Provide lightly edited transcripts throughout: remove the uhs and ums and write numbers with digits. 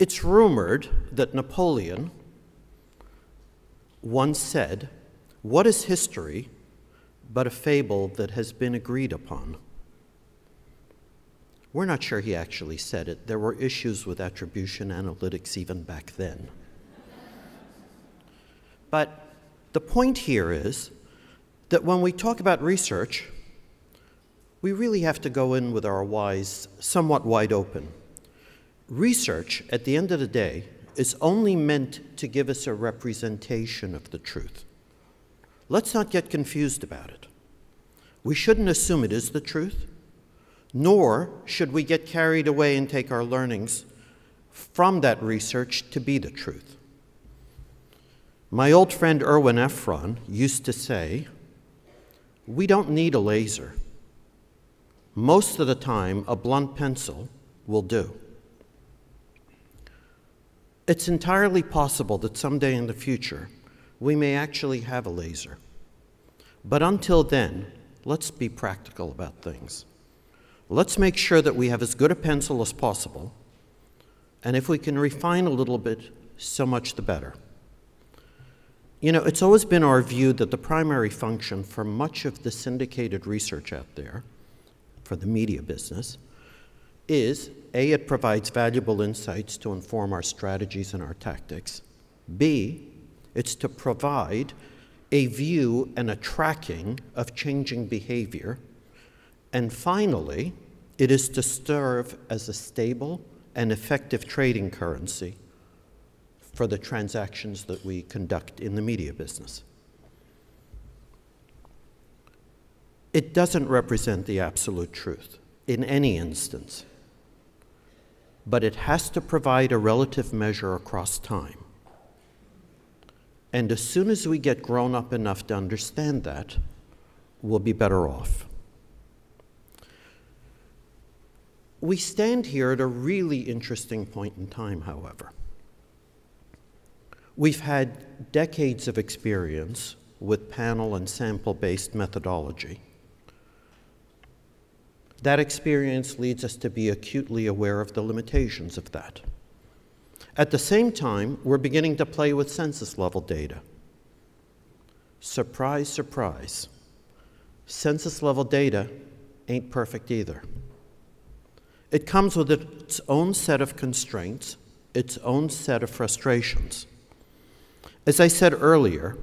It's rumored that Napoleon once said, "What is history but a fable that has been agreed upon?" We're not sure he actually said it. There were issues with attribution analytics even back then. But the point here is that when we talk about research, we really have to go in with our eyes somewhat wide open. Research, at the end of the day, is only meant to give us a representation of the truth. Let's not get confused about it. We shouldn't assume it is the truth, nor should we get carried away and take our learnings from that research to be the truth. My old friend Irwin used to say, "We don't need a laser. Most of the time, a blunt pencil will do." It's entirely possible that someday in the future, we may actually have a laser. But until then, let's be practical about things. Let's make sure that we have as good a pencil as possible, and if we can refine a little bit, so much the better. You know, it's always been our view that the primary function for much of the syndicated research out there, for the media business, is A, it provides valuable insights to inform our strategies and our tactics. B, it's to provide a view and a tracking of changing behavior. And finally, it is to serve as a stable and effective trading currency for the transactions that we conduct in the media business. It doesn't represent the absolute truth in any instance, but it has to provide a relative measure across time. And as soon as we get grown up enough to understand that, we'll be better off. We stand here at a really interesting point in time, however. We've had decades of experience with panel and sample-based methodology. That experience leads us to be acutely aware of the limitations of that. At the same time, we're beginning to play with census-level data. Surprise, surprise. Census-level data ain't perfect either. It comes with its own set of constraints, its own set of frustrations. As I said earlier,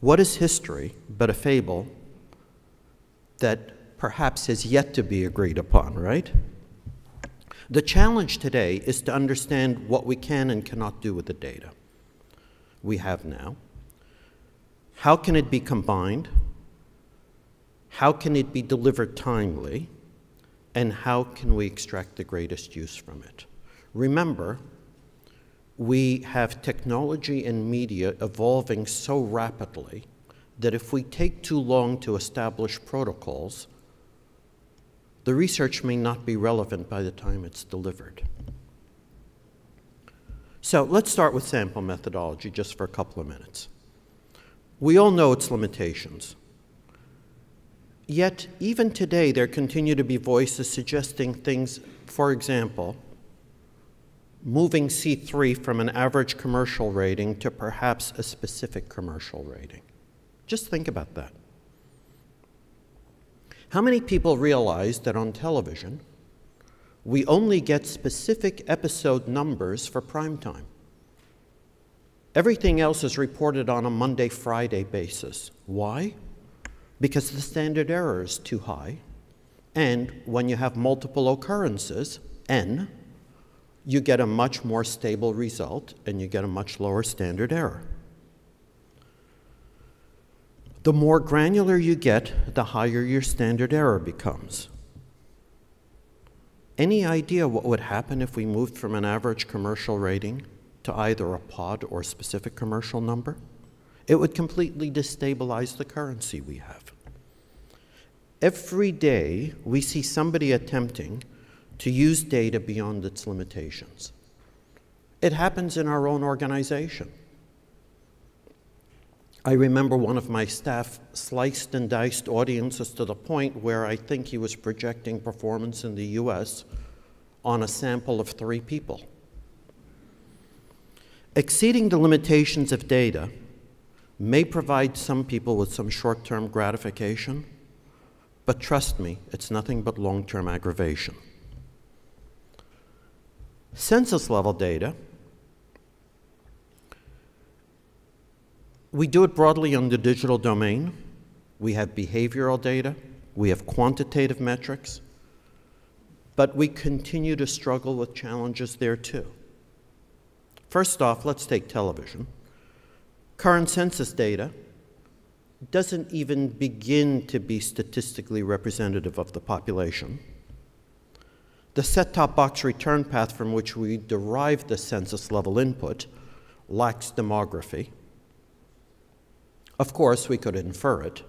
what is history but a fable that perhaps has yet to be agreed upon, right? The challenge today is to understand what we can and cannot do with the data we have now. How can it be combined? How can it be delivered timely? And how can we extract the greatest use from it? Remember, we have technology and media evolving so rapidly that if we take too long to establish protocols, the research may not be relevant by the time it's delivered. So let's start with sample methodology just for a couple of minutes. We all know its limitations. Yet, even today, there continue to be voices suggesting things, for example, moving C3 from an average commercial rating to perhaps a specific commercial rating. Just think about that. How many people realize that on television, we only get specific episode numbers for prime time? Everything else is reported on a Monday-Friday basis. Why? Because the standard error is too high, and when you have multiple occurrences, N, you get a much more stable result, and you get a much lower standard error. The more granular you get, the higher your standard error becomes. Any idea what would happen if we moved from an average commercial rating to either a pod or a specific commercial number? It would completely destabilize the currency we have. Every day, we see somebody attempting to use data beyond its limitations. It happens in our own organization. I remember one of my staff sliced and diced audiences to the point where I think he was projecting performance in the US on a sample of 3 people. Exceeding the limitations of data may provide some people with some short-term gratification, but trust me, it's nothing but long-term aggravation. Census-level data, we do it broadly on the digital domain. We have behavioral data, we have quantitative metrics, but we continue to struggle with challenges there too. First off, let's take television. Current census data doesn't even begin to be statistically representative of the population. The set-top box return path from which we derive the census-level input lacks demography. Of course, we could infer it,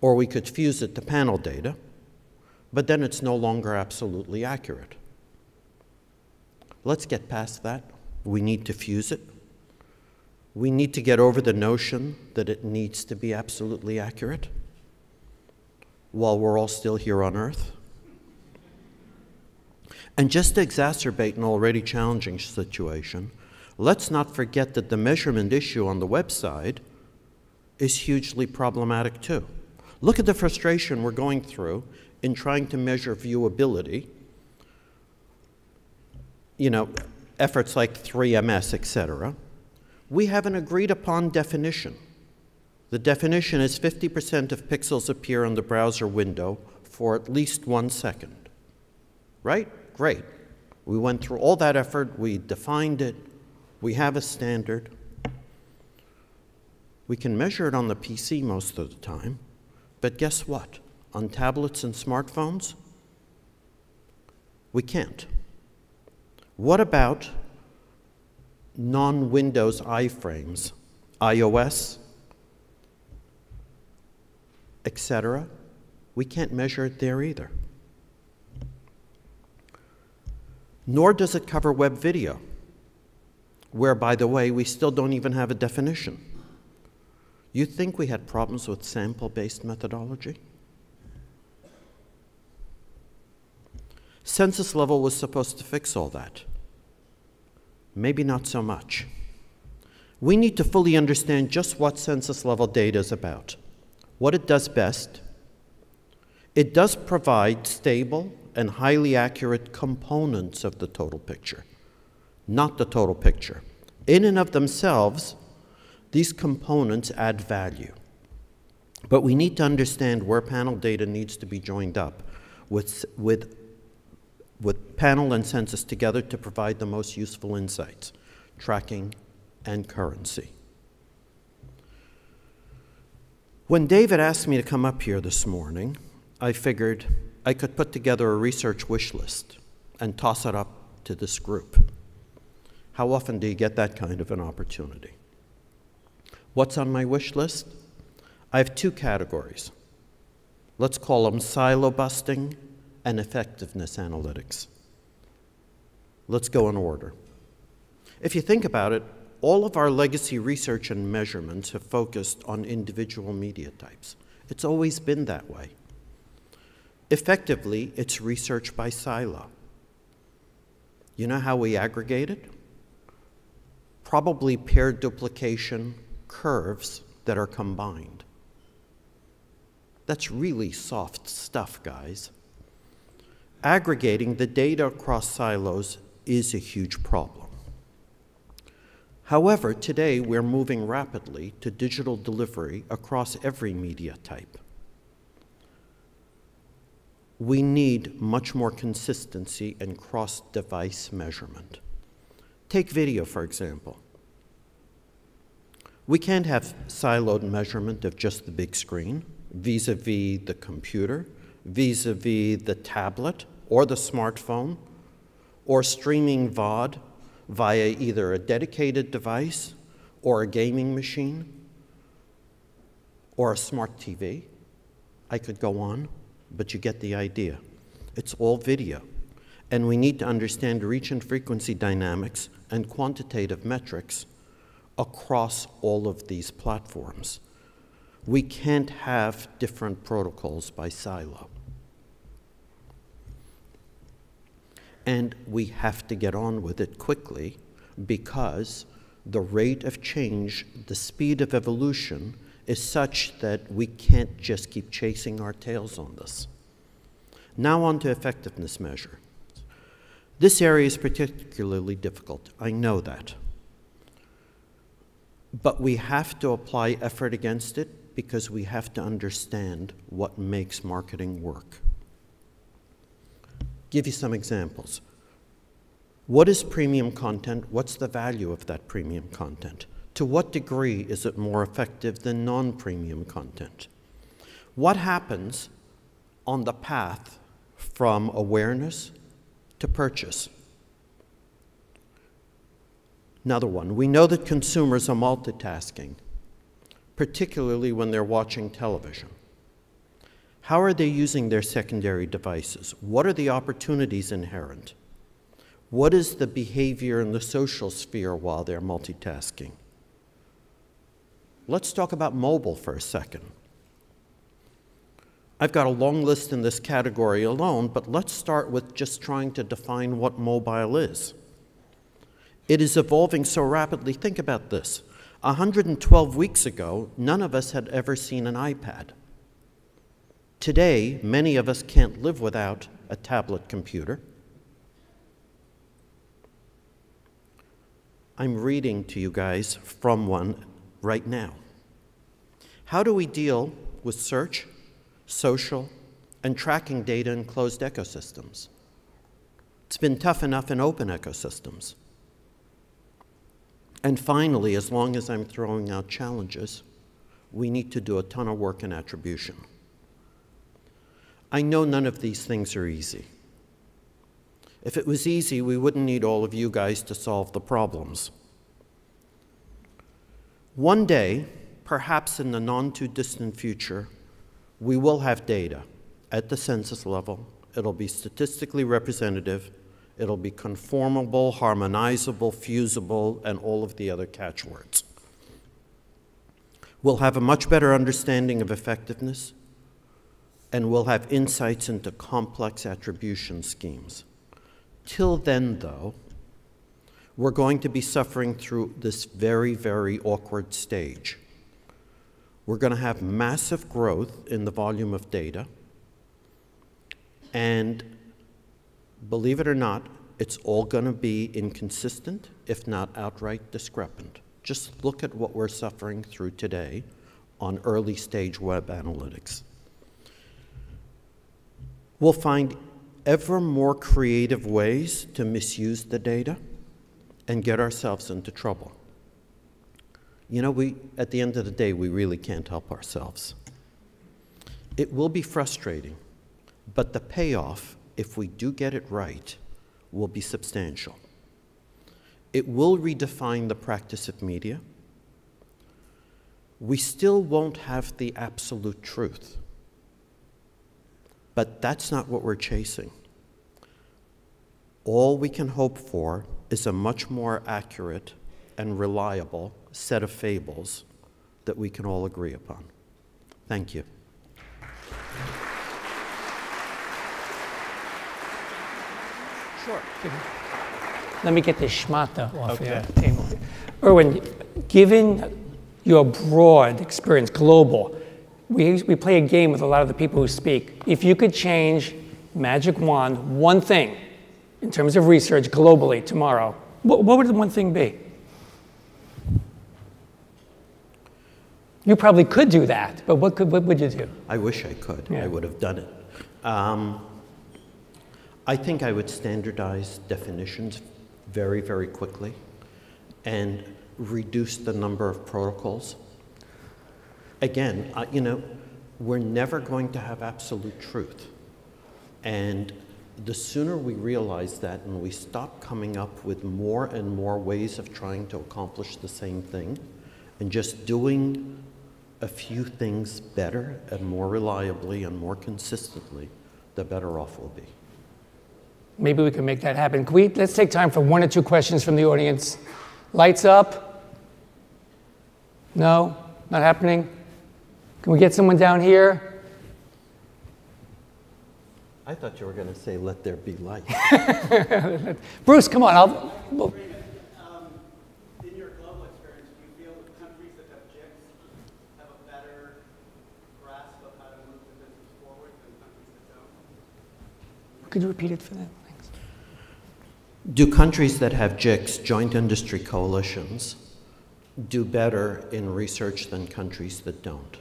or we could fuse it to panel data, but then it's no longer absolutely accurate. Let's get past that. We need to fuse it. We need to get over the notion that it needs to be absolutely accurate while we're all still here on Earth. And just to exacerbate an already challenging situation, let's not forget that the measurement issue on the website is hugely problematic too. Look at the frustration we're going through in trying to measure viewability. You know, efforts like 3MS, etc. We have an agreed upon definition. The definition is 50% of pixels appear on the browser window for at least 1 second. Right? Great. We went through all that effort, we defined it, we have a standard. We can measure it on the PC most of the time, but guess what? On tablets and smartphones, we can't. What about non-Windows iframes, iOS, etc.? We can't measure it there either. Nor does it cover web video, where, by the way, we still don't even have a definition. You think we had problems with sample-based methodology? Census level was supposed to fix all that. Maybe not so much. We need to fully understand just what census level data is about, what it does best. It does provide stable and highly accurate components of the total picture, not the total picture. In and of themselves, these components add value. But we need to understand where panel data needs to be joined up with panel and census together to provide the most useful insights, tracking and currency. When David asked me to come up here this morning, I figured I could put together a research wish list and toss it up to this group. How often do you get that kind of an opportunity? What's on my wish list? I have 2 categories. Let's call them silo busting and effectiveness analytics. Let's go in order. If you think about it, all of our legacy research and measurements have focused on individual media types. It's always been that way. Effectively, it's research by silo. You know how we aggregate it? Probably paired duplication curves that are combined. That's really soft stuff, guys. Aggregating the data across silos is a huge problem. However, today we're moving rapidly to digital delivery across every media type. We need much more consistency and cross-device measurement. Take video, for example. We can't have siloed measurement of just the big screen, vis-a-vis the computer, vis-a-vis the tablet or the smartphone, or streaming VOD via either a dedicated device or a gaming machine or a smart TV. I could go on, but you get the idea. It's all video. And we need to understand reach and frequency dynamics and quantitative metrics across all of these platforms. We can't have different protocols by silo. And we have to get on with it quickly, because the rate of change, the speed of evolution, is such that we can't just keep chasing our tails on this. Now on to effectiveness measure. This area is particularly difficult, I know that. But we have to apply effort against it because we have to understand what makes marketing work. Give you some examples. What is premium content? What's the value of that premium content? To what degree is it more effective than non-premium content? What happens on the path from awareness to purchase? Another one, we know that consumers are multitasking, particularly when they're watching television. How are they using their secondary devices? What are the opportunities inherent? What is the behavior in the social sphere while they're multitasking? Let's talk about mobile for a second. I've got a long list in this category alone, but let's start with just trying to define what mobile is. It is evolving so rapidly. Think about this. 112 weeks ago, none of us had ever seen an iPad. Today, many of us can't live without a tablet computer. I'm reading to you guys from one right now. How do we deal with search, social, and tracking data in closed ecosystems? It's been tough enough in open ecosystems. And finally, as long as I'm throwing out challenges, we need to do a ton of work in attribution. I know none of these things are easy. If it was easy, we wouldn't need all of you guys to solve the problems. One day, perhaps in the non-too-distant future, we will have data at the census level. It'll be statistically representative. It'll be conformable, harmonizable, fusible, and all of the other catchwords. We'll have a much better understanding of effectiveness, and we'll have insights into complex attribution schemes. Till then, though, we're going to be suffering through this very, very awkward stage. We're going to have massive growth in the volume of data, and believe it or not, it's all going to be inconsistent, if not outright discrepant. Just look at what we're suffering through today on early stage web analytics. We'll find ever more creative ways to misuse the data and get ourselves into trouble. You know, at the end of the day, we really can't help ourselves. It will be frustrating, but the payoff, if we do get it right, will be substantial. It will redefine the practice of media. We still won't have the absolute truth, but that's not what we're chasing. All we can hope for is a much more accurate and reliable set of fables that we can all agree upon. Thank you. Sure. Let me get the schmata off your table. Irwin, given your broad experience, global, we play a game with a lot of the people who speak. If you could change, magic wand, one thing in terms of research globally tomorrow, what would the one thing be? You probably could do that, but what would you do? I wish I could. Yeah. I would have done it. I think I would standardize definitions very, very quickly and reduce the number of protocols. Again, you know, we're never going to have absolute truth. And the sooner we realize that and we stop coming up with more and more ways of trying to accomplish the same thing and just doing a few things better and more reliably and more consistently, the better off we'll be. Maybe we can make that happen. Let's take time for 1 or 2 questions from the audience. Lights up? No? Not happening? Can we get someone down here? I thought you were going to say, let there be light. Bruce, come on. Could you repeat it for them? Thanks. Do countries that have JICs, joint industry coalitions, do better in research than countries that don't?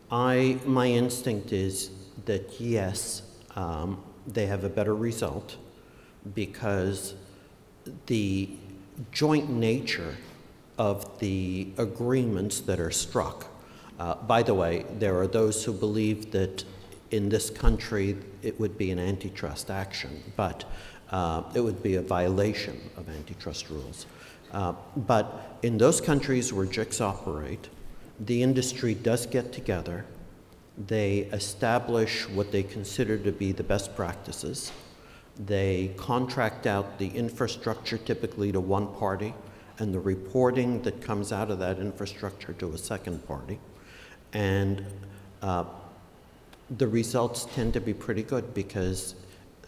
My instinct is that yes, they have a better result because the joint nature of the agreements that are struck. By the way, there are those who believe that in this country it would be an antitrust action, but it would be a violation of antitrust rules. But in those countries where JICs operate, the industry does get together. They establish what they consider to be the best practices. They contract out the infrastructure typically to one party and the reporting that comes out of that infrastructure to a second party. And the results tend to be pretty good because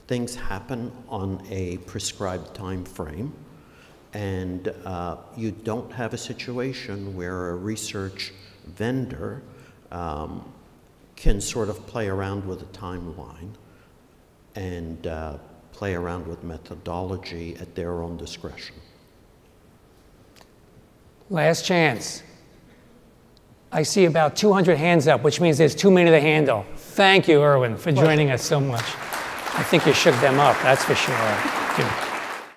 things happen on a prescribed time frame. And you don't have a situation where a research vendor can sort of play around with a timeline and play around with methodology at their own discretion. Last chance. I see about 200 hands up, which means there's too many to handle. Thank you, Irwin, for joining us so much. I think you shook them up, that's for sure.